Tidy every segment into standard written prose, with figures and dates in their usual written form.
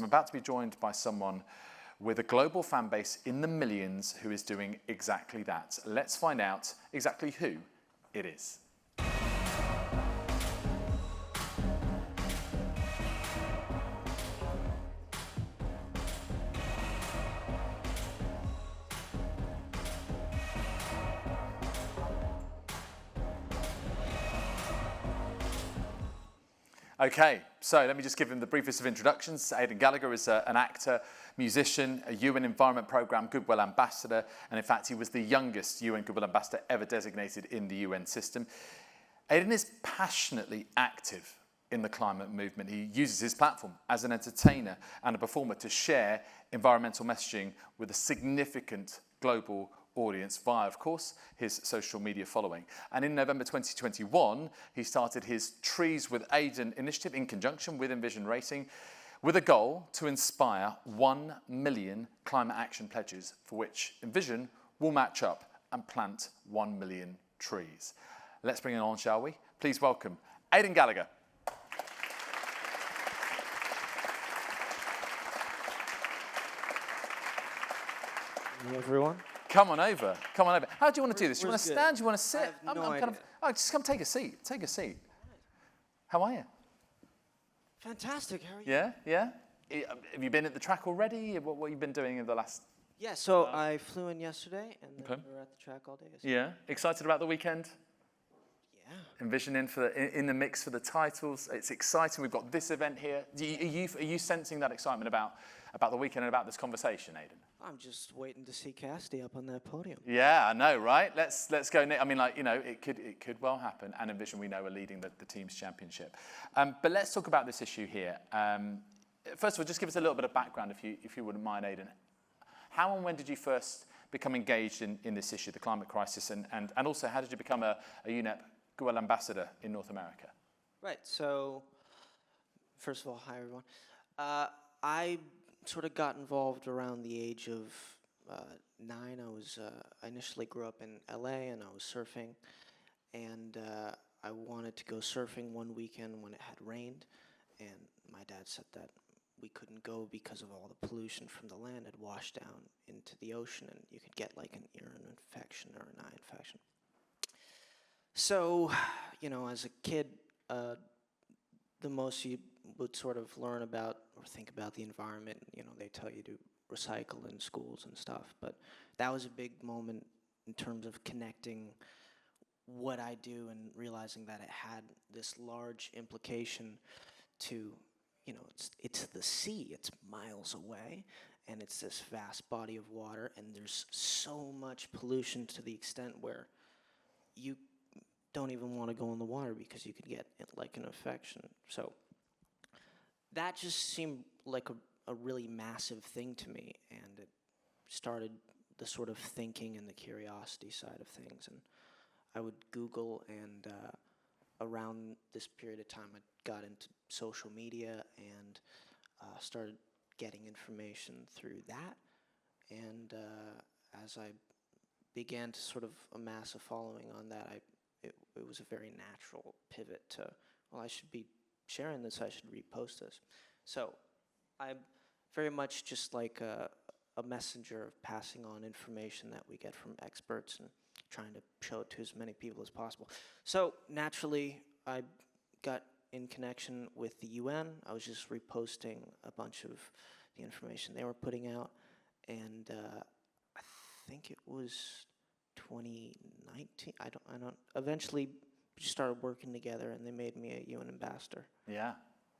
about to be joined by someone with a global fan base in the millions who is doing exactly that. Let's find out exactly who it is. Okay, so let me just give him the briefest of introductions. Aidan Gallagher is an actor, musician, a UN Environment Programme Goodwill Ambassador, and in fact he was the youngest UN Goodwill Ambassador ever designated in the UN system. Aidan is passionately active in the climate movement. He uses his platform as an entertainer and a performer to share environmental messaging with a significant global audience via, of course, his social media following. And in November 2021, he started his Trees with Aiden initiative in conjunction with Envision Racing, with a goal to inspire 1 million climate action pledges, for which Envision will match up and plant 1 million trees. Let's bring it on, shall we? Please welcome Aidan Gallagher. Hello, everyone. Come on over. Come on over. How do you want to do this? Do you want to good? stand? Do you want to sit? I have no idea. Just come take a seat. Take a seat. How are you? Fantastic. How are you? Yeah, yeah. Have you been at the track already? What have you been doing in the last? Yeah. So I flew in yesterday, and then we were at the track all day. So Yeah. Excited about the weekend? yeah. Envision in the mix for the titles. It's exciting. We've got this event here. Are you sensing that excitement about the weekend and about this conversation, Aidan? I'm just waiting to see Cassidy up on that podium. Yeah, I know, right? Let's go. I mean, like, you know, it could well happen. And Envision, we know, are leading the team's championship. But let's talk about this issue here. First of all, just give us a little bit of background, if you wouldn't mind, Aidan. How and when did you first become engaged in this issue, the climate crisis, and also how did you become a UNEP Goodwill Ambassador in North America? Right. So, first of all, hi everyone. I sort of got involved around the age of 9. I initially grew up in LA, and I was surfing, and I wanted to go surfing one weekend when it had rained, and my dad said that we couldn't go because of all the pollution from the land had washed down into the ocean, and you could get like an ear infection or an eye infection. So, you know, as a kid, the most you would sort of learn about or think about the environment, you know, they tell you to recycle in schools and stuff, but that was a big moment in terms of connecting what I do and realizing that it had this large implication to, you know, it's the sea, it's miles away, and it's this vast body of water, and there's so much pollution to the extent where you don't even want to go in the water because you could get like an infection. So that just seemed like a really massive thing to me, and it started the sort of thinking and the curiosity side of things. And I would Google, and around this period of time I got into social media and started getting information through that. And as I began to sort of amass a following on that, it was a very natural pivot to, well, I should be sharing this, I should repost this. So I'm very much just like a messenger of passing on information that we get from experts and trying to show it to as many people as possible. So naturally, I got in connection with the UN. I was just reposting a bunch of the information they were putting out, and I think it was 2019. I don't. Eventually, we just started working together, and they made me a UN ambassador. Yeah.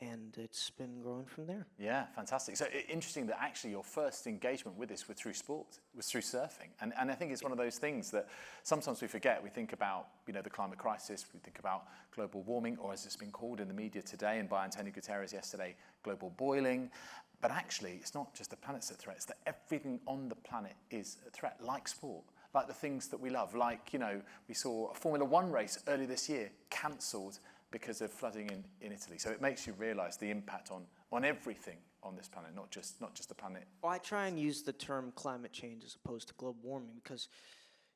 And it's been growing from there. Yeah, fantastic. So interesting that actually your first engagement with this was through sport, was through surfing. And I think it's one of those things that sometimes we forget. We think about, you know, the climate crisis, we think about global warming, or as it's been called in the media today and by Antonio Guterres yesterday, global boiling. But actually, it's not just the planet's a threat, it's that everything on the planet is a threat, like sport, like the things that we love. Like, you know, we saw a Formula 1 race earlier this year cancelled because of flooding in Italy. So it makes you realise the impact on everything on this planet, not just the planet. Well, I try and use the term climate change as opposed to global warming because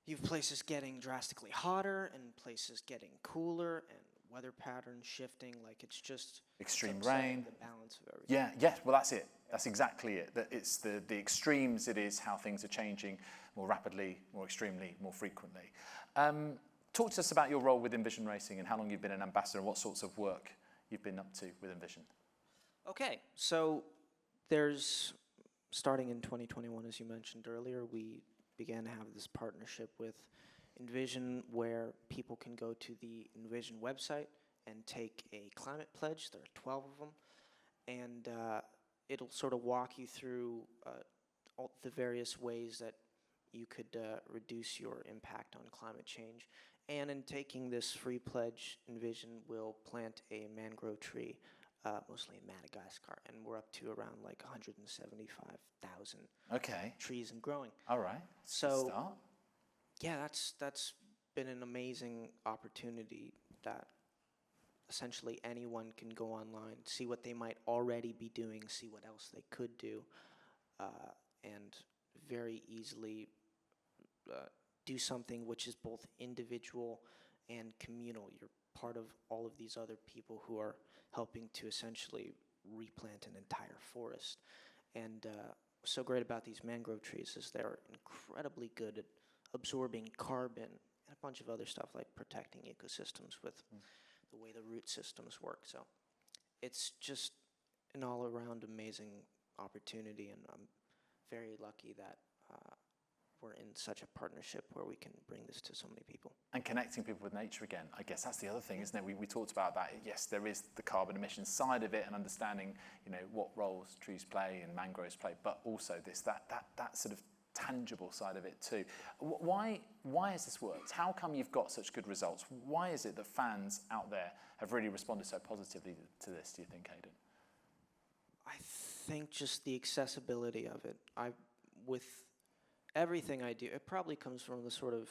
you have places getting drastically hotter and places getting cooler and weather patterns shifting, like it's just Extreme it's upsetting rain. the balance of everything. Yeah, yes, well that's it. That's exactly it. That it's the extremes, it is how things are changing more rapidly, more extremely, more frequently. Talk to us about your role with Envision Racing and how long you've been an ambassador and what sorts of work you've been up to with Envision. Okay, so starting in 2021, as you mentioned earlier, we began to have this partnership with Envision where people can go to the Envision website and take a climate pledge. There are 12 of them, and it'll sort of walk you through all the various ways that you could reduce your impact on climate change. And in taking this free pledge, Envision will plant a mangrove tree, mostly in Madagascar, and we're up to around like 175,000 trees and growing. All right. So, start. yeah, that's been an amazing opportunity that essentially anyone can go online, see what they might already be doing, see what else they could do, and very easily do something which is both individual and communal. You're part of all of these other people who are helping to essentially replant an entire forest. And what's so great about these mangrove trees is they're incredibly good at absorbing carbon and a bunch of other stuff like protecting ecosystems with the way the root systems work. So it's just an all-around amazing opportunity, and I'm very lucky that we're in such a partnership where we can bring this to so many people. And connecting people with nature again, I guess that's the other thing, isn't it? We talked about that. Yes, there is the carbon emission side of it and understanding, what roles trees play and mangroves play, but also that sort of tangible side of it too. Why has this worked? How come you've got such good results? Why is it that fans out there have really responded so positively to this, do you think, Aidan? I think just the accessibility of it. With everything I do, it probably comes from the sort of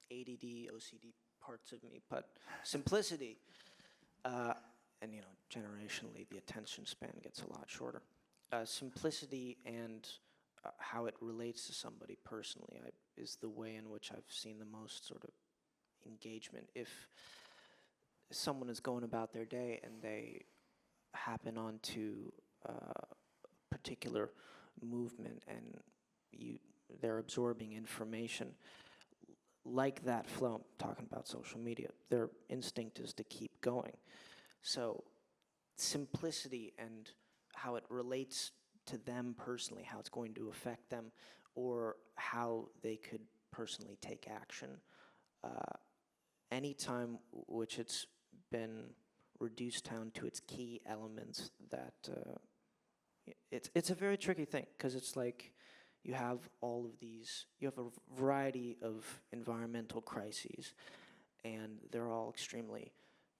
ADD, OCD parts of me, but simplicity, and generationally the attention span gets a lot shorter. Simplicity and how it relates to somebody personally is the way in which I've seen the most sort of engagement. If someone is going about their day and they happen onto a particular movement and they're absorbing information like that flow, I'm talking about social media, their instinct is to keep going. So simplicity and how it relates to them personally, how it's going to affect them, or how they could personally take action. Anytime which it's been reduced down to its key elements, that it's a very tricky thing, because it's like you have you have a variety of environmental crises, and they're all extremely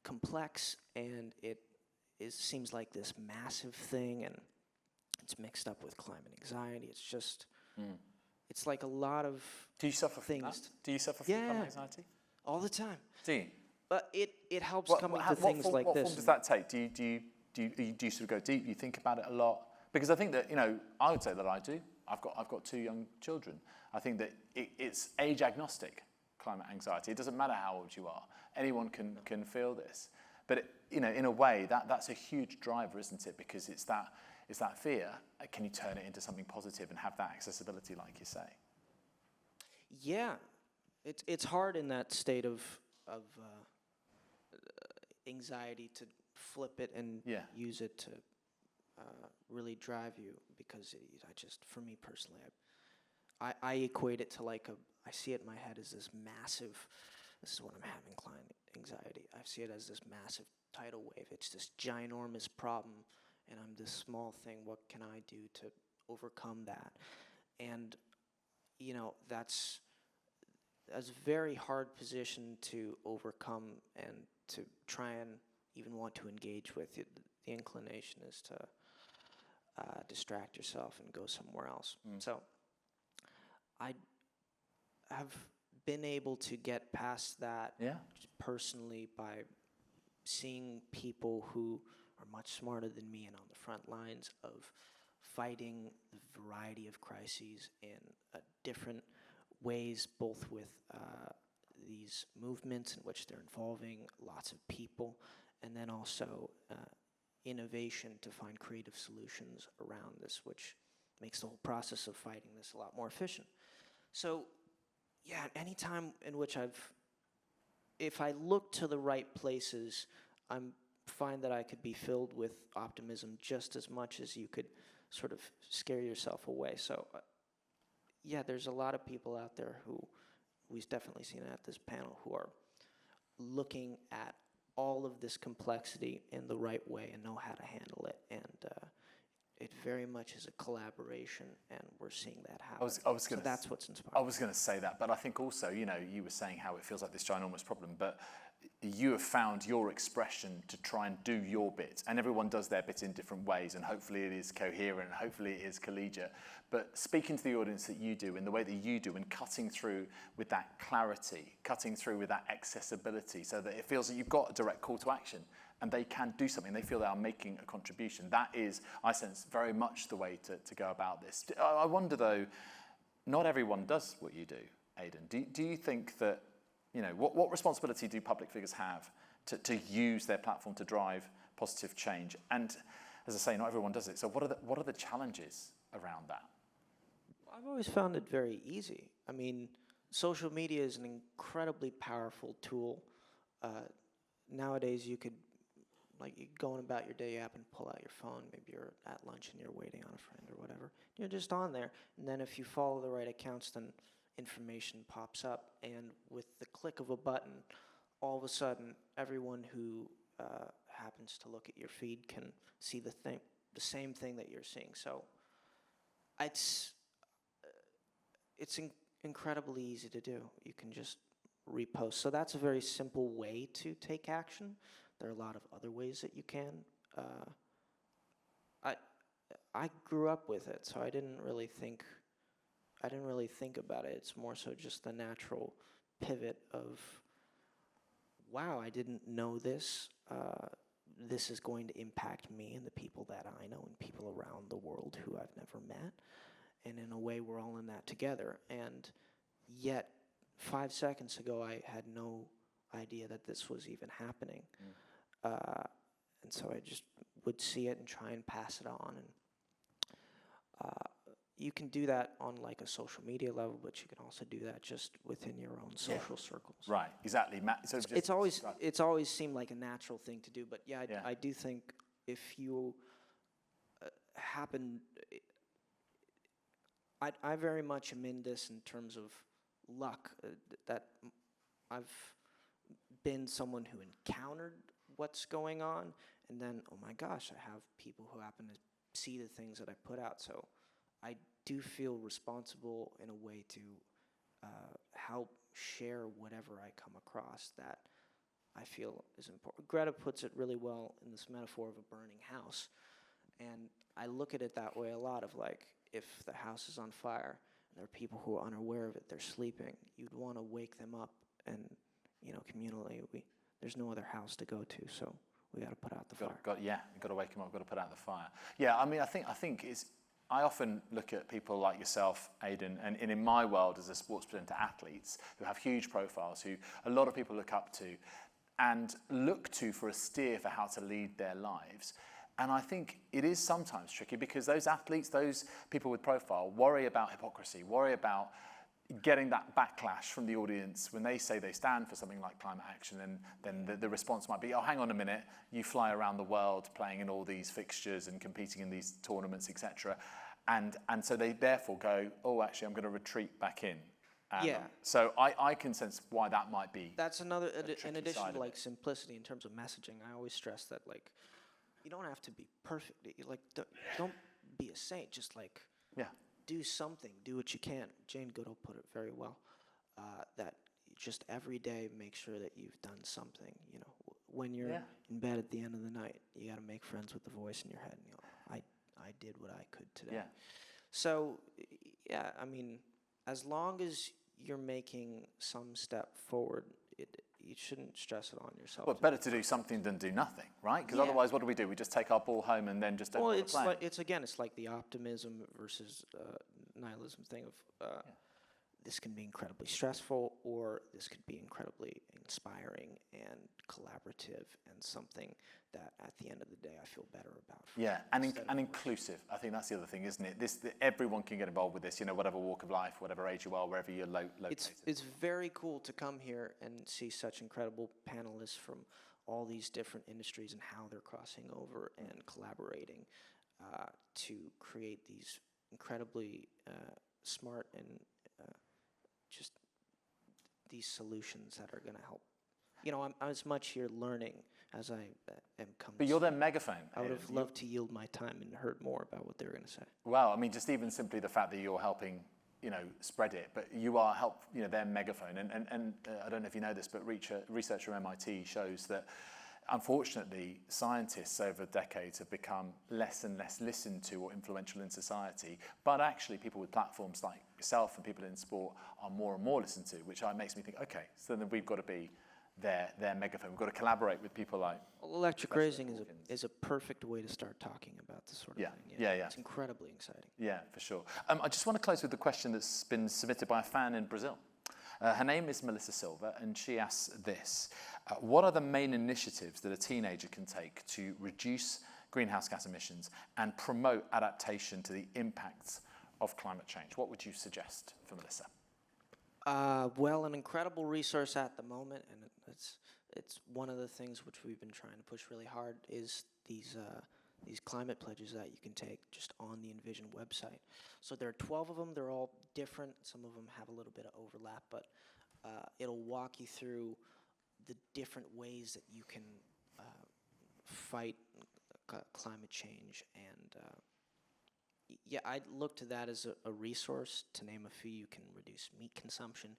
complex, and it seems like this massive thing, and it's mixed up with climate anxiety. It's just, it's like a lot of Do you suffer things. from that? Do you suffer from climate anxiety? All the time. Do you? But it helps coming to things like what this. What form does that take? Do you sort of go deep? Do you think about it a lot? Because I think that, I would say that I do. I've got 2 young children. I think that it's age agnostic, climate anxiety. It doesn't matter how old you are. Anyone can feel this. But in a way, that's a huge driver, isn't it? Because it's that fear. Can you turn it into something positive and have that accessibility, like you say? Yeah, it's hard in that state of anxiety to flip it and use it to really drive you, because for me personally, I equate it to I see it in my head as this massive, this is what I'm having climate anxiety. I see it as this massive tidal wave. It's this ginormous problem, and I'm this small thing. What can I do to overcome that? And, that's a very hard position to overcome and to try and even want to engage with. The inclination is to distract yourself and go somewhere else. So I have been able to get past that personally by seeing people who are much smarter than me and on the front lines of fighting the variety of crises in different ways, both with these movements in which they're involving lots of people, and then also innovation to find creative solutions around this, which makes the whole process of fighting this a lot more efficient. So, yeah, any time in which if I look to the right places, I find that I could be filled with optimism just as much as you could sort of scare yourself away. So, yeah, there's a lot of people out there who we've definitely seen at this panel who are looking at all of this complexity in the right way and know how to handle it. And it very much is a collaboration, and we're seeing that happen. So that's what's inspiring. I was going to say that, but I think also, you know, you were saying how it feels like this ginormous problem, but you have found your expression to try and do your bit, and everyone does their bit in different ways, and hopefully it is coherent, and hopefully it is collegiate. But speaking to the audience that you do in the way that you do, and cutting through with that clarity, cutting through with that accessibility, so that it feels that you've got a direct call to action, and they can do something, they feel they are making a contribution. That is, I sense, very much the way to go about this. I wonder though, not everyone does what you do, Aidan. Do you think that, you know, what responsibility do public figures have to use their platform to drive positive change? And as I say, not everyone does it. So what are the challenges around that? I've always found it very easy. I mean, social media is an incredibly powerful tool. Nowadays, you could, like, you going about your day, you happen to pull out your phone, maybe you're at lunch and you're waiting on a friend or whatever. You're just on there, and then if you follow the right accounts, then information pops up, and with the click of a button, all of a sudden, everyone who happens to look at your feed can see the same thing that you're seeing. So it's incredibly easy to do. You can just repost. So that's a very simple way to take action. There are a lot of other ways that you can. I grew up with it, so I didn't really think about it. It's more so just the natural pivot of, wow, I didn't know this. This is going to impact me and the people that I know and people around the world who I've never met. And in a way, we're all in that together. And yet, 5 seconds ago, I had no idea that this was even happening. And so I just would see it and try and pass it on. And you can do that on like a social media level, but you can also do that just within your own social circles. Right, exactly. So it's always seemed like a natural thing to do, but I do think if you I very much am in this in terms of luck, that I've been someone who encountered what's going on, and then, oh my gosh, I have people who happen to see the things that I put out, so I do feel responsible in a way to help share whatever I come across that I feel is important. Greta puts it really well in this metaphor of a burning house, and I look at it that way a lot, of like, if the house is on fire and there are people who are unaware of it, they're sleeping, you'd want to wake them up, and, you know, communally, there's no other house to go to, so we got to put out the fire. You've got to wake them up, got to put out the fire. Yeah, I mean, I think it's, I often look at people like yourself, Aidan, and in my world as a sports presenter, athletes who have huge profiles, who a lot of people look up to and look to for a steer for how to lead their lives. And I think it is sometimes tricky because those athletes, those people with profile, worry about hypocrisy, worry about getting that backlash from the audience when they say they stand for something like climate action, and then the response might be, oh, hang on a minute, you fly around the world playing in all these fixtures and competing in these tournaments, etc. And so they therefore go, oh, actually, I'm going to retreat back in. So I can sense why that might be. That's another, in addition to like simplicity in terms of messaging, I always stress that, like, you don't have to be perfect. Like, don't be a saint. Just like, do something. Do what you can. Jane Goodall put it very well. That just every day make sure that you've done something. You know, when you're in bed at the end of the night, you got to make friends with the voice in your head. And you know, I did what I could today. So, yeah, I mean, as long as you're making some step forward, you shouldn't stress it on yourself. Well, better to do something than do nothing, right? Because otherwise, what do? We just take our ball home and then just don't play. It's like the optimism versus nihilism thing of this can be incredibly stressful, or this could be incredibly inspiring and collaborative, and something that at the end of the day I feel better about. Yeah, and inclusive. I think that's the other thing, isn't it? Everyone can get involved with this, you know, whatever walk of life, whatever age you are, wherever you're located. It's very cool to come here and see such incredible panelists from all these different industries and how they're crossing over and collaborating to create these incredibly smart and just these solutions that are going to help. You know, I'm as much here learning as I am coming. But you're their megaphone. I would have loved to yield my time and heard more about what they were going to say. Well, I mean, just even simply the fact that you're helping, you know, spread it, but you are their megaphone. And I don't know if you know this, but research from MIT shows that, unfortunately, scientists over decades have become less and less listened to or influential in society, but actually people with platforms like yourself and people in sport are more and more listened to, which makes me think, okay, so then we've got to be their megaphone. We've got to collaborate with people like... Well, electric racing is a perfect way to start talking about this sort of thing. Yeah. It's incredibly exciting. Yeah, for sure. I just want to close with a question that's been submitted by a fan in Brazil. Her name is Melissa Silva, and she asks this. What are the main initiatives that a teenager can take to reduce greenhouse gas emissions and promote adaptation to the impacts of climate change? What would you suggest for Melissa? Well, an incredible resource at the moment, and it's one of the things which we've been trying to push really hard, is these climate pledges that you can take just on the Envision website. So there are 12 of them. They're all different. Some of them have a little bit of overlap, but it'll walk you through the different ways that you can fight climate change. And yeah, I'd look to that as a resource. To name a few, you can reduce meat consumption.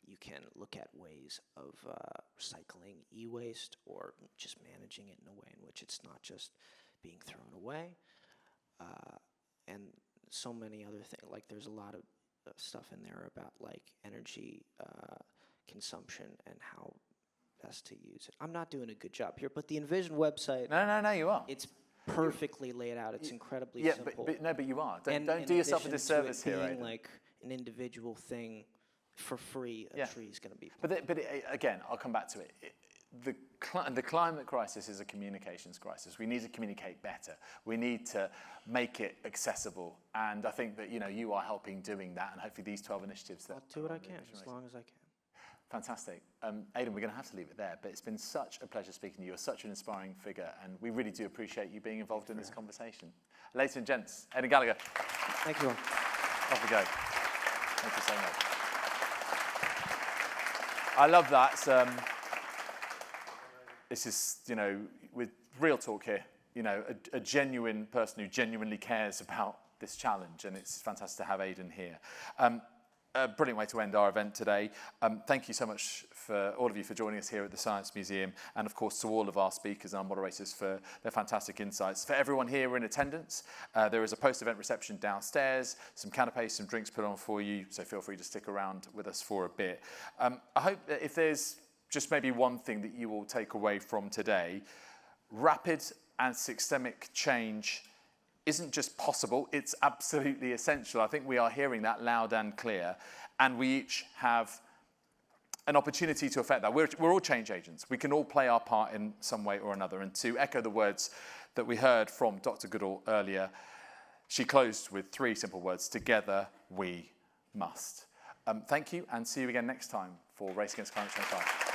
You can look at ways of recycling e-waste, or just managing it in a way in which it's not just being thrown away, and so many other things. Like, there's a lot of stuff in there about like energy consumption and how best to use it. I'm not doing a good job here, but the Envision website... No, you are. It's perfectly laid out. It's incredibly simple. But you are. Don't do yourself a disservice here, Aidan. Like an individual thing for free, a tree is going to be... But again, I'll come back to it. The climate crisis is a communications crisis. We need to communicate better. We need to make it accessible. And I think that, you know, you are helping doing that, and hopefully these 12 initiatives... I'll do what I can, as long as I can. Fantastic. Aidan, we're going to have to leave it there, but it's been such a pleasure speaking to you. You're such an inspiring figure, and we really do appreciate you being involved in this conversation. Ladies and gents, Aidan Gallagher. Thank you all. Off we go. Thank you so much. I love that. This is, you know, with real talk here, you know, a genuine person who genuinely cares about this challenge, and it's fantastic to have Aidan here. A brilliant way to end our event today. Thank you so much for all of you for joining us here at the Science Museum, and of course to all of our speakers and our moderators for their fantastic insights. For everyone here in attendance, there is a post-event reception downstairs, some canapes, some drinks put on for you, so feel free to stick around with us for a bit. I hope that if there's just maybe one thing that you will take away from today, rapid and systemic change isn't just possible, it's absolutely essential. I think we are hearing that loud and clear, and we each have an opportunity to affect that. We're all change agents. We can all play our part in some way or another. And to echo the words that we heard from Dr. Goodall earlier, she closed with 3 simple words: together we must. Thank you, and see you again next time for Race Against Climate 25.